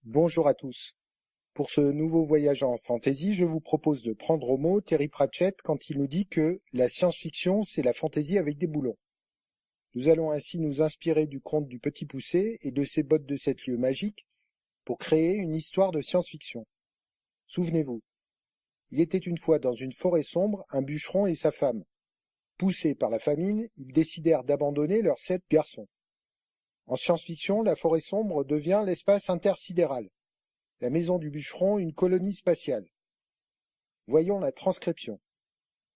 Bonjour à tous. Pour ce nouveau voyage en fantasy, je vous propose de prendre au mot Terry Pratchett quand il nous dit que la science-fiction, c'est la fantaisie avec des boulons. Nous allons ainsi nous inspirer du conte du Petit Poucet et de ses bottes de 7 lieues magiques pour créer une histoire de science-fiction. Souvenez-vous, il était une fois dans une forêt sombre un bûcheron et sa femme. Poussés par la famine, ils décidèrent d'abandonner leurs 7 garçons. En science-fiction, la forêt sombre devient l'espace intersidéral. La maison du bûcheron, une colonie spatiale. Voyons la transcription.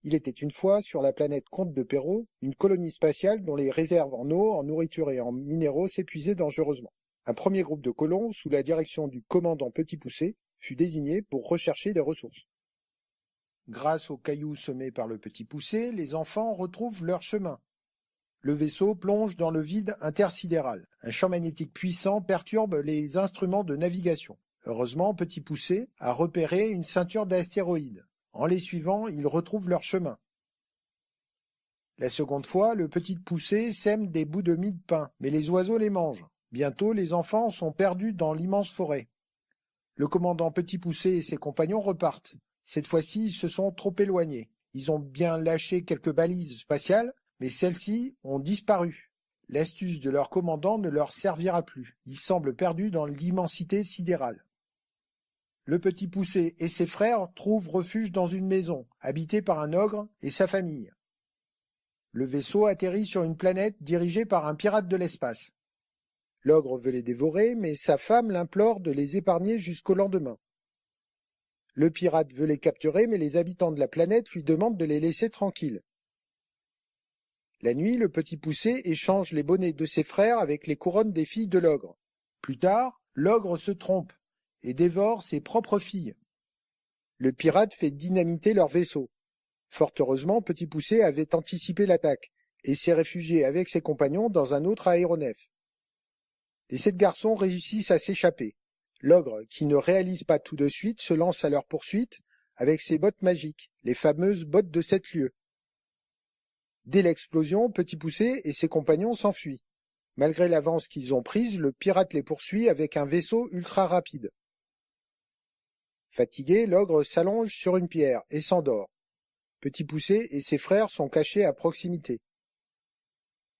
Il était une fois, sur la planète Comte de Perrault, une colonie spatiale dont les réserves en eau, en nourriture et en minéraux s'épuisaient dangereusement. Un premier groupe de colons, sous la direction du commandant Petit Poucet, fut désigné pour rechercher des ressources. Grâce aux cailloux semés par le Petit Poucet, les enfants retrouvent leur chemin. Le vaisseau plonge dans le vide intersidéral. Un champ magnétique puissant perturbe les instruments de navigation. Heureusement, Petit Poucet a repéré une ceinture d'astéroïdes. En les suivant, ils retrouvent leur chemin. La seconde fois, le Petit Poucet sème des bouts de mie de pain, mais les oiseaux les mangent. Bientôt, les enfants sont perdus dans l'immense forêt. Le commandant Petit Poucet et ses compagnons repartent. Cette fois-ci, ils se sont trop éloignés. Ils ont bien lâché quelques balises spatiales, mais celles-ci ont disparu. L'astuce de leur commandant ne leur servira plus. Ils semblent perdus dans l'immensité sidérale. Le Petit Poucet et ses frères trouvent refuge dans une maison, habitée par un ogre et sa famille. Le vaisseau atterrit sur une planète dirigée par un pirate de l'espace. L'ogre veut les dévorer, mais sa femme l'implore de les épargner jusqu'au lendemain. Le pirate veut les capturer, mais les habitants de la planète lui demandent de les laisser tranquilles. La nuit, le Petit Poucet échange les bonnets de ses frères avec les couronnes des filles de l'ogre. Plus tard, l'ogre se trompe et dévore ses propres filles. Le pirate fait dynamiter leur vaisseau. Fort heureusement, Petit Poucet avait anticipé l'attaque et s'est réfugié avec ses compagnons dans un autre aéronef. Les 7 garçons réussissent à s'échapper. L'ogre, qui ne réalise pas tout de suite, se lance à leur poursuite avec ses bottes magiques, les fameuses bottes de 7 lieues. Dès l'explosion, Petit Poucet et ses compagnons s'enfuient. Malgré l'avance qu'ils ont prise, le pirate les poursuit avec un vaisseau ultra rapide. Fatigué, l'ogre s'allonge sur une pierre et s'endort. Petit Poucet et ses frères sont cachés à proximité.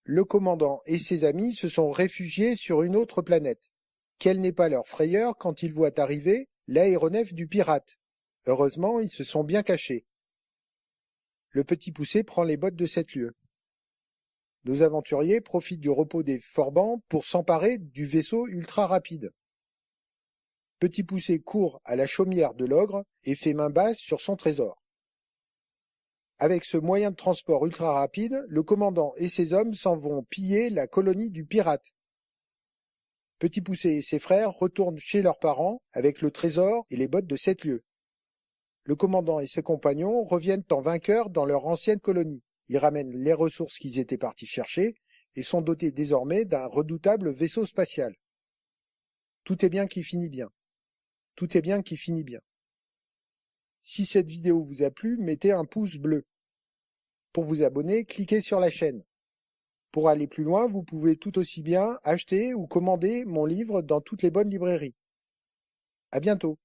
Le commandant et ses amis se sont réfugiés sur une autre planète. Quelle n'est pas leur frayeur quand ils voient arriver l'aéronef du pirate. Heureusement, ils se sont bien cachés. Le Petit Poucet prend les bottes de 7 lieues. Nos aventuriers profitent du repos des forbans pour s'emparer du vaisseau ultra rapide. Petit Poucet court à la chaumière de l'ogre et fait main basse sur son trésor. Avec ce moyen de transport ultra rapide, le commandant et ses hommes s'en vont piller la colonie du pirate. Petit Poucet et ses frères retournent chez leurs parents avec le trésor et les bottes de 7 lieues. Le commandant et ses compagnons reviennent en vainqueurs dans leur ancienne colonie. Ils ramènent les ressources qu'ils étaient partis chercher et sont dotés désormais d'un redoutable vaisseau spatial. Tout est bien qui finit bien. Tout est bien qui finit bien. Si cette vidéo vous a plu, mettez un pouce bleu. Pour vous abonner, cliquez sur la chaîne. Pour aller plus loin, vous pouvez tout aussi bien acheter ou commander mon livre dans toutes les bonnes librairies. À bientôt.